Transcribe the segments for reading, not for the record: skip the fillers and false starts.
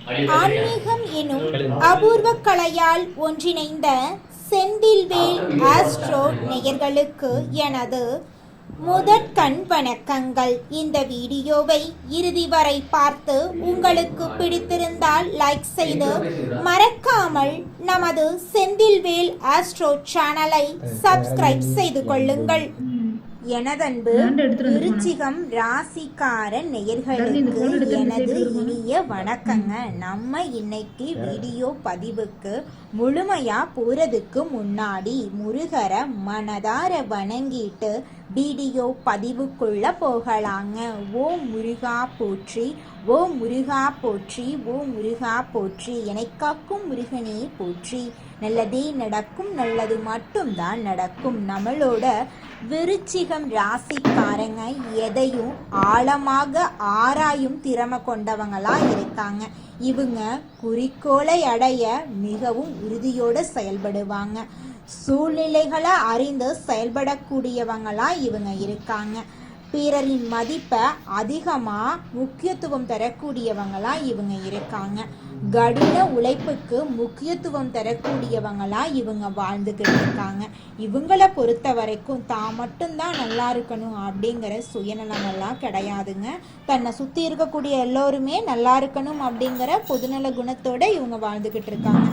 ஆன்மீகம் எனும் அபூர்வ கலையால் ஒன்றிணைந்த செந்தில்வேல் ஆஸ்ட்ரோ நேயர்களுக்கு எனது முதற்கண் வணக்கங்கள். இந்த வீடியோவை இறுதி வரை பார்த்து உங்களுக்கு பிடித்திருந்தால் லைக் செய்து மறக்காமல் நமது செந்தில்வேல் ஆஸ்ட்ரோ சேனலை சப்ஸ்கிரைப் செய்து கொள்ளுங்கள். எனதன்பு விருச்சிகம் ராசிக்கார நேயர்களுக்கு எனது இனிய வணக்கங்க. நம்ம இன்னைக்கு வீடியோ பதிவுக்கு முழுமையா போறதுக்கு முன்னாடி முருகரை மனதார வணங்கிட்டு வீடியோ பதிவுக்குள்ள போகலாங்க. ஓ முருகா போற்றி, ஓ முருகா போற்றி, ஓ முருகா போற்றி, என்னை காக்கும் முருகனே போற்றி. நல்லதே நடக்கும், நல்லது மட்டும்தான் நடக்கும். நம்மளோட விருச்சிகம் ராசிக்காரங்க எதையும் ஆழமாக ஆராயும் திறமை கொண்டவங்களா இருக்காங்க. இவங்க குறிக்கோளை அடைய மிகவும் உறுதியோடு செயல்படுவாங்க. சூழ்நிலைகளை அறிந்து செயல்படக்கூடியவங்களா இவங்க இருக்காங்க. பிறரின் மதிப்பை அதிகமாக முக்கியத்துவம் தரக்கூடியவங்களா இவங்க இருக்காங்க. கடின உழைப்புக்கு முக்கியத்துவம் தரக்கூடியவங்களா இவங்க வாழ்ந்துக்கிட்டு இருக்காங்க. இவங்களை பொறுத்த வரைக்கும் தான் மட்டும்தான் நல்லா இருக்கணும் அப்படிங்கிற சுயநலங்கள்லாம் கிடையாதுங்க. தன்னை சுற்றி இருக்கக்கூடிய எல்லோருமே நல்லா இருக்கணும் அப்படிங்கிற பொதுநல குணத்தோட இவங்க வாழ்ந்துக்கிட்டு இருக்காங்க.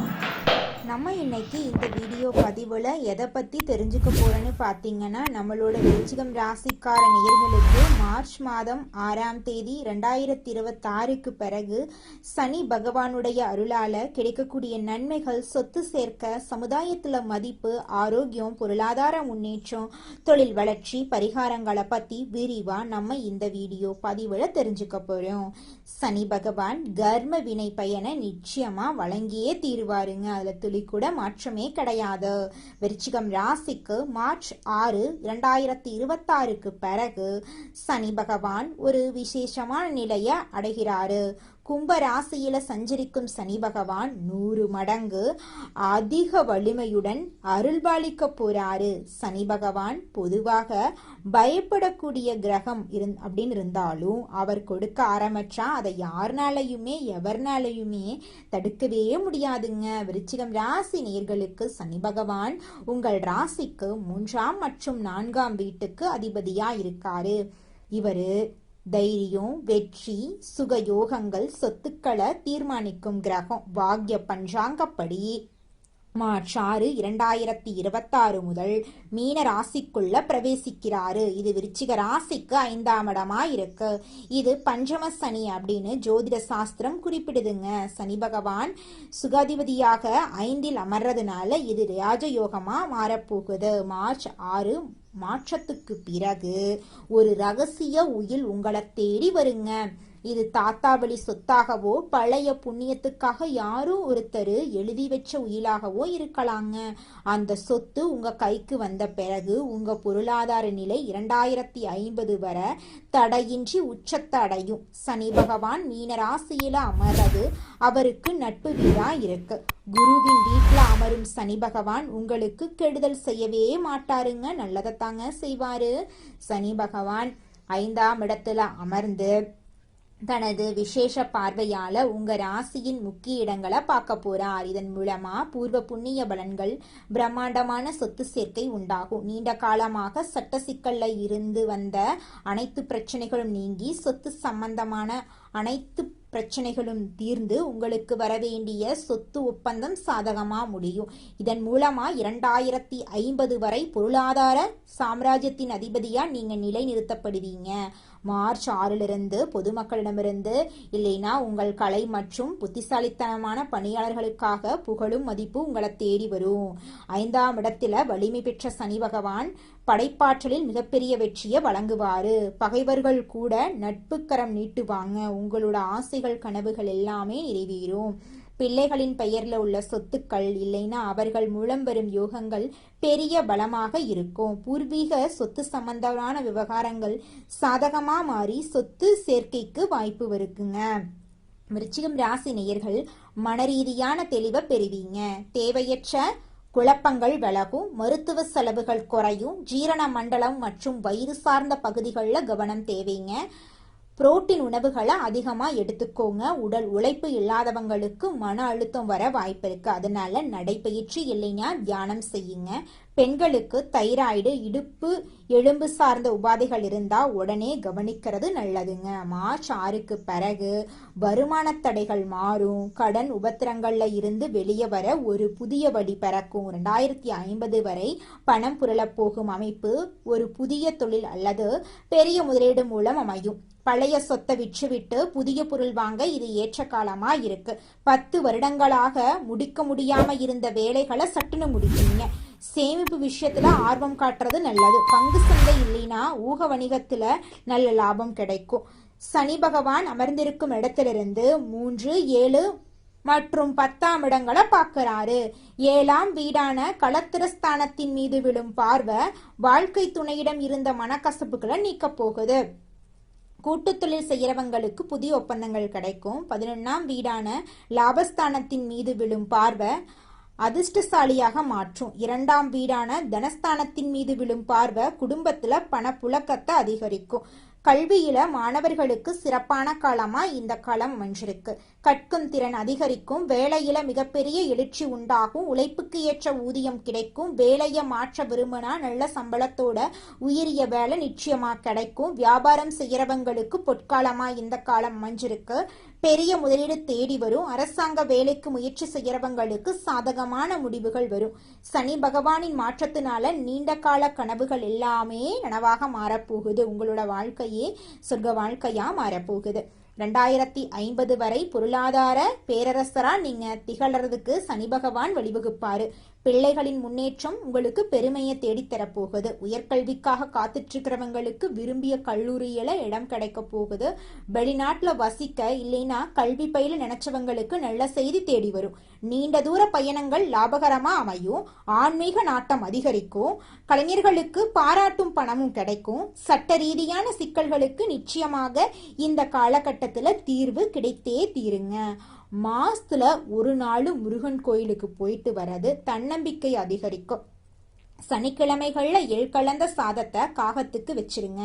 நம்ம இன்னைக்கு இந்த வீடியோ பதிவில் எதை பற்றி தெரிஞ்சுக்க போகிறோன்னு பார்த்தீங்கன்னா, நம்மளோட விருச்சிகம் ராசிக்கார நேயர்களுக்கு மார்ச் மாதம் 6ஆம் தேதி 2026க்கு பிறகு சனி பகவானுடைய அருளால் கிடைக்கக்கூடிய நன்மைகள், சொத்து சேர்க்க, சமுதாயத்தில் மதிப்பு, ஆரோக்கியம், பொருளாதார முன்னேற்றம், தொழில் வளர்ச்சி, பரிகாரங்களை பற்றி விரிவாக நம்ம இந்த வீடியோ பதிவில் தெரிஞ்சுக்க போகிறோம். சனி பகவான் கர்ம வினை பயனை நிச்சயமாக வழங்கியே தீருவாருங்க. அதில் கூட மாற்றமே கிடையாது. விருச்சிகம் ராசிக்கு மார்ச் 6, 2026க்கு பிறகு சனி பகவான் ஒரு விசேஷமான நிலையை அடைகிறாரு. கும்ப ராசியில சஞ்சரிக்கும் சனி பகவான் 100 மடங்கு அதிக வலிமையுடன் அருள்பாலிக்க போறாரு. சனி பகவான் பொதுவாக பயப்படக்கூடிய கிரகம் அப்படின்னு இருந்தாலும் அவர் கொடுக்க ஆரம்பிச்சா அதை யாருனாலையுமே எவர்னாலையுமே தடுக்கவே முடியாதுங்க. விருச்சிகம் ராசி நேயர்களுக்கு சனி பகவான் உங்கள் ராசிக்கு 3ஆம் மற்றும் 4ஆம் வீட்டுக்கு அதிபதியா இருக்காரு. இவரு தைரியம், வெற்றி, சுகயோகங்கள், சொத்துக்களை தீர்மானிக்கும் கிரகம். பாக்ய பஞ்சாங்கப்படி மார்ச் 6, 2026 முதல் மீன ராசிக்குள்ள பிரவேசிக்கிறாரு. இது விருச்சிக ராசிக்கு 5ஆம் இடமா இருக்கு. இது பஞ்சம சனி அப்படின்னு ஜோதிட சாஸ்திரம் குறிப்பிடுதுங்க. சனி பகவான் சுகாதிபதியாக 5இல் அமர்றதுனால இது ராஜயோகமா மாறப்போகுது. மார்ச் 6 மாற்றத்துக்கு பிறகு ஒரு ரகசிய உயில் உங்களை தேடி வருங்க. இது தாத்தா வழி சொத்தாகவோ பழைய புண்ணியத்துக்காக யாரோ ஒருத்தர் எழுதி வச்ச உயிலாகவோ இருக்கலாங்க. அந்த சொத்து உங்க கைக்கு வந்த பிறகு உங்க பொருளாதார நிலை 2050 வரை தடையின்றி உச்சத்தை அடையும். சனி பகவான் மீன ராசியில அமர்றது அவருக்கு நட்பு வீடா இருக்கு. குருவின் வீட்டில் அமரும் சனி பகவான் உங்களுக்கு கெடுதல் செய்யவே மாட்டாருங்க, நல்லதைத்தாங்க செய்வாரு. சனி பகவான் 5ஆம் இடத்துல அமர்ந்து தனது விசேஷ பார்வையால உங்க ராசியின் முக்கிய இடங்களை பார்க்க போறார். இதன் மூலமா பூர்வ புண்ணிய பலன்கள், பிரம்மாண்டமான சொத்து சேர்க்கை உண்டாகும். நீண்ட காலமாக சட்ட சிக்கல்ல இருந்து வந்த அனைத்து பிரச்சனைகளும் நீங்கி சொத்து சம்பந்தமான அனைத்து பிரச்சனைகளும் தீர்ந்து உங்களுக்கு வரவேண்டிய சொத்து ஒப்பந்தம் சாதகமா முடியும். இதன் மூலமா 2050 வரை பொருளாதார சாம்ராஜ்யத்தின் அதிபதியா நீங்க நிலைநிறுத்தப்படுவீங்க. மார்ச் 6லிருந்து பொதுமக்களிடமிருந்து இல்லைனா உங்கள் கலை மற்றும் புத்திசாலித்தனமான பணியாளர்களுக்காக புகழும் மதிப்பு உங்களை தேடி வரும். 5ஆம் இடத்துல வலிமை பெற்ற சனி பகவான் படைப்பாற்றலில் மிகப்பெரிய வெற்றியை வழங்குவாரு. பகைவர்கள் கூட நட்புக்கரம் நீட்டுவாங்க. உங்களோட ஆசைகள், கனவுகள் எல்லாமே நிறைவேறும். பிள்ளைகளின் பெயர்ல உள்ள சொத்துக்கள் இல்லைன்னா அவர்கள் மூலம் வரும் யோகங்கள் பெரிய பலமாக இருக்கும். பூர்வீக சொத்து சம்பந்தமான விவகாரங்கள் சாதகமா மாறி சொத்து சேர்க்கைக்கு வாய்ப்பு இருக்குங்க. விருச்சிகம் ராசி நேயர்கள் மனரீதியான தெளிவை பெறுவீங்க. தேவையற்ற குழப்பங்கள் விலகும். மருத்துவ செலவுகள் குறையும். ஜீரண மண்டலம் மற்றும் வயிறு சார்ந்த பகுதிகளில் கவனம் தேவைங்க. புரோட்டீன் உணவுகளை அதிகமாக எடுத்துக்கோங்க. உடல் உழைப்பு இல்லாதவங்களுக்கு மன அழுத்தம் வர வாய்ப்பு இருக்கு. அதனால நடைப்பயிற்சி இல்லைன்னா தியானம் செய்யுங்க. பெண்களுக்கு தைராய்டு, இடுப்பு, எலும்பு சார்ந்த உபாதைகள் இருந்தா உடனே கவனிக்கிறது நல்லதுங்க. மார்ச் 6க்கு பிறகு வருமான தடைகள் மாறும். கடன் உபத்திரங்கள்ல இருந்து வெளியே வர ஒரு புதிய வழி பிறக்கும். 2050 வரை பணம் புரளப் போகும் அமைப்பு ஒரு புதிய தொழில் அல்லது பெரிய முதலீடு மூலம் அமையும். பழைய சொத்தை விற்றுவிட்டு புதிய பொருள் வாங்க இது ஏற்ற காலமா இருக்கு. 10 வருடங்களாக முடிக்க முடியாம இருந்த வேலைகளை சட்டுன்னு முடிப்பீங்க. சேமிப்பு விஷயத்துல ஆர்வம் காட்டுறது நல்லது. பங்கு சந்தை இல்லைன்னா ஊக வணிகத்துல நல்ல லாபம் கிடைக்கும். சனி பகவான் அமர்ந்திருக்கும் இடத்திலிருந்து 3, 7 மற்றும் 10ஆம் இடங்களை பார்க்கிறாரு. 7ஆம் வீடான களத்திரஸ்தானத்தின் மீது விழும் பார்வை வாழ்க்கை துணையிடம் இருந்த மனக்கசப்புகளை நீக்க போகுது. கூட்டு தொழில் செய்யறவங்களுக்கு புதிய ஒப்பந்தங்கள் கிடைக்கும். 11ஆம் வீடான லாபஸ்தானத்தின் மீது விழும் பார்வை அதிர்ஷ்டசாலியாக மாற்றும். 2ஆம் வீடான தனஸ்தானத்தின் மீது விழும் பார்வை குடும்பத்துல பணப்புழக்கத்தை அதிகரிக்கும். கல்வியில மாணவர்களுக்கு சிறப்பான காலமா இந்த காலம் அமைஞ்சிருக்கு. கற்கும் திறன் அதிகரிக்கும். வேலையில மிகப்பெரிய எழுச்சி உண்டாகும். உழைப்புக்கு ஏற்ற ஊதியம் கிடைக்கும். வேலையை மாற்ற விரும்பினா நல்ல சம்பளத்தோட உயரிய வேலை நிச்சயமா கிடைக்கும். வியாபாரம் செய்யறவங்களுக்கு பொற்காலமா இந்த காலம் அமைஞ்சிருக்கு. பெரிய முதலீடு தேடி வரும். அரசாங்க வேலைக்கு முயற்சி செய்யறவங்களுக்கு சாதகமான முடிவுகள் வரும். சனி பகவானின் மாற்றத்தினால நீண்ட கால கனவுகள் எல்லாமே நனவாக மாறப்போகுது. உங்களோட வாழ்க்கையே சொர்க்க வாழ்க்கையா மாறப்போகுது. 2050 வரை பொருளாதார பேரரசரா நீங்க திகழறதுக்கு சனி பகவான் வழிவகுப்பாரு. பிள்ளைகளின் முன்னேற்றம் உங்களுக்கு பெருமையை தேடித்தரப்போகுது. உயர்கல்விக்காக காத்துட்டு இருக்கிறவங்களுக்கு விரும்பிய கல்லூரியில இடம் கிடைக்க போகுது. வெளிநாட்டுல வசிக்க இல்லைன்னா கல்வி பயில நினைச்சவங்களுக்கு நல்ல செய்தி தேடி வரும். நீண்ட தூர பயணங்கள் லாபகரமா அமையும். ஆன்மீக நாட்டம் அதிகரிக்கும். கலைஞர்களுக்கு பாராட்டும் பணமும் கிடைக்கும். சட்ட ரீதியான சிக்கல்களுக்கு நிச்சயமாக இந்த காலகட்டத்துல தீர்வு கிடைத்தே தீருங்க. மாசத்துல ஒரு நாள் முருகன் கோயிலுக்கு போயிட்டு வர்றது தன்னம்பிக்கை அதிகரிக்கும். சனிக்கிழமைகள்ல எள் கலந்த சாதத்தை காகத்துக்கு வச்சிருங்க.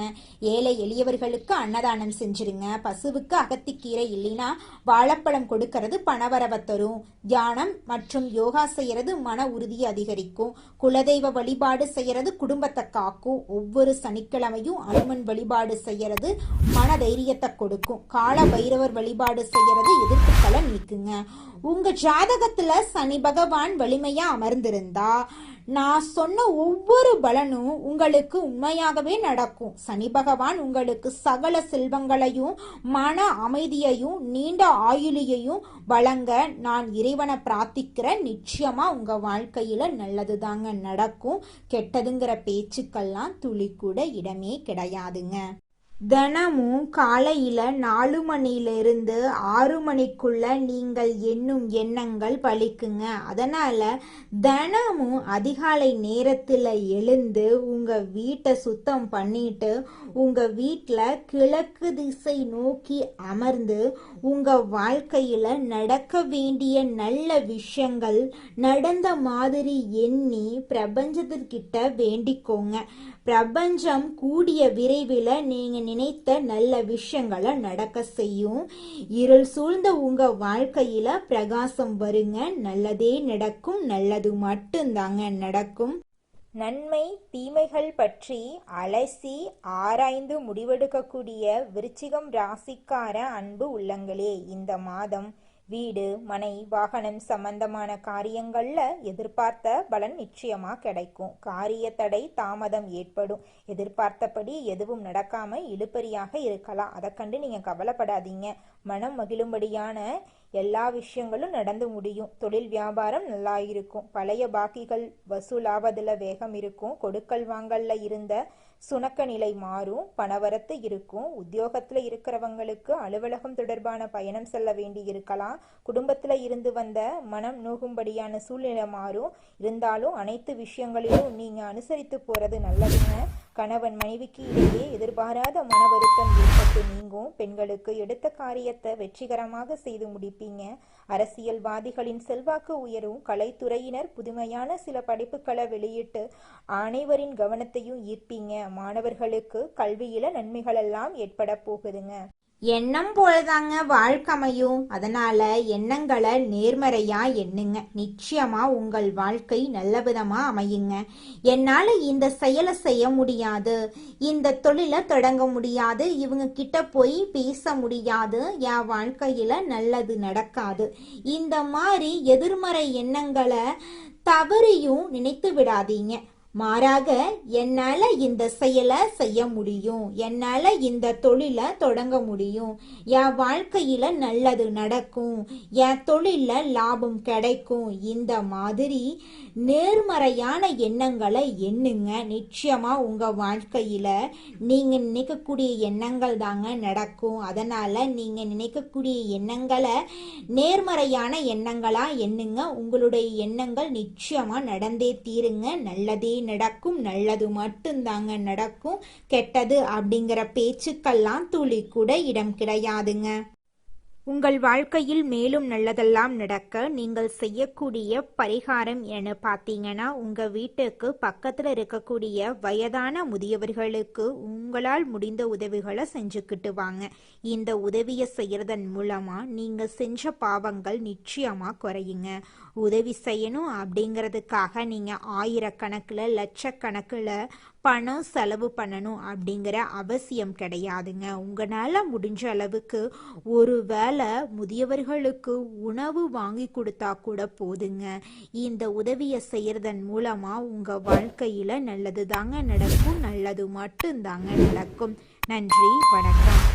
ஏழை எளியவர்களுக்கு அன்னதானம் செஞ்சிருங்க. பசுவுக்கு அகத்திக்கீரை இல்லைன்னா வாழைப்பழம் கொடுக்கறது பணவரவை தரும். தியானம் மற்றும் யோகா செய்யறது மன உறுதியை அதிகரிக்கும். குலதெய்வ வழிபாடு செய்யறது குடும்பத்தை காக்கும். ஒவ்வொரு சனிக்கிழமையும் அனுமன் வழிபாடு செய்யறது மன தைரியத்தை கொடுக்கும். கால பைரவர் வழிபாடு செய்யறது எதிர்ப்புகளை நீக்குங்க. உங்க ஜாதகத்துல சனி பகவான் வலிமையா அமர்ந்திருந்தா நான் சொன்ன ஒவ்வொரு பலனும் உங்களுக்கு உண்மையாகவே நடக்கும். சனி பகவான் உங்களுக்கு சகல செல்வங்களையும் மன அமைதியையும் நீண்ட ஆயுளையும் வழங்க நான் இறைவனை பிரார்த்திக்கிறேன். நிச்சயமா உங்க வாழ்க்கையில நல்லதுதாங்க நடக்கும். கெட்டதுங்கிற பேச்சுக்கெல்லாம் துளி கூட இடமே கிடையாதுங்க. தினமும் காலையில 4 மணியிலிருந்து 6 மணிக்குள்ள நீங்கள் எண்ணும் எண்ணங்கள் பலிக்குங்க. அதனால தினமும் அதிகாலை நேரத்துல எழுந்து உங்க வீட்டை சுத்தம் பண்ணிட்டு உங்க வீட்டில் கிழக்கு திசை நோக்கி அமர்ந்து உங்க வாழ்க்கையில நடக்க வேண்டிய நல்ல விஷயங்கள் நடந்த மாதிரி எண்ணி பிரபஞ்சத்திற்கிட்ட வேண்டிக்கோங்க. பிரபஞ்சம் கூடிய விரைவில் நீங்க நினைத்த நல்ல விஷயங்களை நடக்க செய்யும். இருள் சூழ்ந்த உங்க வாழ்க்கையில பிரகாசம் வருங்க. நல்லதே நடக்கும். நல்லது மட்டும்தாங்க நடக்கும். நன்மை தீமைகள் பற்றி அலசி ஆராய்ந்து முடிவெடுக்கக்கூடிய விருச்சிகம் ராசிக்கார அன்பு உள்ளங்களே, இந்த மாதம் வீடு, மனை, வாகனம் சம்பந்தமான காரியங்கள்ல எதிர்பார்த்த பலன் நிச்சயமா கிடைக்கும். காரிய தடை தாமதம் ஏற்படும். எதிர்பார்த்தபடி எதுவும் நடக்காம இழுபறியாக இருக்கலாம். அதை கண்டு நீங்க கவலைப்படாதீங்க. மனம் மகிழும்படியான எல்லா விஷயங்களும் நடந்து முடியும். தொழில் வியாபாரம் நல்லா இருக்கும். பழைய பாக்கிகள் வசூலாவதுல வேகம் இருக்கும். கொடுக்கல் வாங்கல்ல இருந்த சுணக்க நிலை மாறும். பணவரத்து இருக்கும். உத்தியோகத்துல இருக்கிறவங்களுக்கு அலுவலகம் தொடர்பான பயணம் செல்ல வேண்டி இருக்கலாம். குடும்பத்துல இருந்து வந்த மனம் நோகும்படியான சூழ்நிலை மாறும். இருந்தாலும் அனைத்து விஷயங்களிலும் நீங்க அனுசரித்து போறது நல்லதுங்க. கணவன் மனைவிக்கு இடையே எதிர்பாராத மன வருத்தம் ஏற்பட்டு நீங்கும். பெண்களுக்கு எடுத்த காரியத்தை வெற்றிகரமாக செய்து முடிப்பீங்க. அரசியல்வாதிகளின் செல்வாக்கு உயரும். கலைத்துறையினர் புதுமையான சில படைப்புகளை வெளியிட்டு அனைவரின் கவனத்தையும் ஈர்ப்பீங்க. மாணவர்களுக்கு கல்வியில நன்மைகள் எல்லாம் ஏற்பட போகுதுங்க. எண்ணம் போலதாங்க வாழ்க்கை அமையும். அதனால எண்ணங்களை நேர்மறையா எண்ணுங்க. நிச்சயமா உங்கள் வாழ்க்கை நல்ல விதமா அமையுங்க. என்னால இந்த செயலை செய்ய முடியாது, இந்த தொழிலை தொடங்க முடியாது, இவங்க கிட்ட போய் பேச முடியாது, என் வாழ்க்கையில நல்லது நடக்காது, இந்த மாதிரி எதிர்மறை எண்ணங்களை தவறியும் நினைத்து விடாதீங்க. மாறாக என்னால இந்த செயலை செய்ய முடியும், என்னால இந்த தொழிலை தொடங்க முடியும், என் வாழ்க்கையில நல்லது நடக்கும், என் தொழில லாபம் கிடைக்கும், இந்த மாதிரி நேர்மறையான எண்ணங்களை எண்ணுங்க. நிச்சயமா உங்க வாழ்க்கையில நீங்க நினைக்கக்கூடிய எண்ணங்கள் தாங்க நடக்கும். அதனால நீங்க நினைக்கக்கூடிய எண்ணங்களை நேர்மறையான எண்ணங்களா எண்ணுங்க. உங்களுடைய எண்ணங்கள் நிச்சயமா நடந்தே தீருங்க. நல்லதே நடக்கும், நல்லது மட்டும்தாங்க நடக்கும். கெட்டது அப்படிங்கிற பேச்சுக்கெல்லாம் துளி கூட இடம் கிடையாதுங்க. உங்கள் வாழ்க்கையில் மேலும் நல்லதெல்லாம் நடக்க நீங்கள் செய்யக்கூடிய பரிகாரம் என பார்த்தீங்கன்னா, உங்கள் வீட்டுக்கு பக்கத்தில் இருக்கக்கூடிய வயதான முதியவர்களுக்கு உங்களால் முடிந்த உதவிகளை செஞ்சுக்கிட்டு வாங்க. இந்த உதவியை செய்கிறதன் மூலமாக நீங்கள் செஞ்ச பாவங்கள் நிச்சயமாக குறையுங்க. உதவி செய்யணும் அப்படிங்கிறதுக்காக நீங்கள் ஆயிரக்கணக்கில் லட்சக்கணக்கில் பணம் செலவு பண்ணணும் அப்படிங்கிற அவசியம் கிடையாதுங்க. உங்களால் முடிஞ்ச அளவுக்கு ஒரு வேளை முதியவர்களுக்கு உணவு வாங்கி கொடுத்தா கூட போதுங்க. இந்த உதவியை செய்கிறதன் மூலமாக உங்கள் வாழ்க்கையில் நல்லது தாங்க நடக்கும், நல்லது மட்டும்தாங்க நடக்கும். நன்றி, வணக்கம்.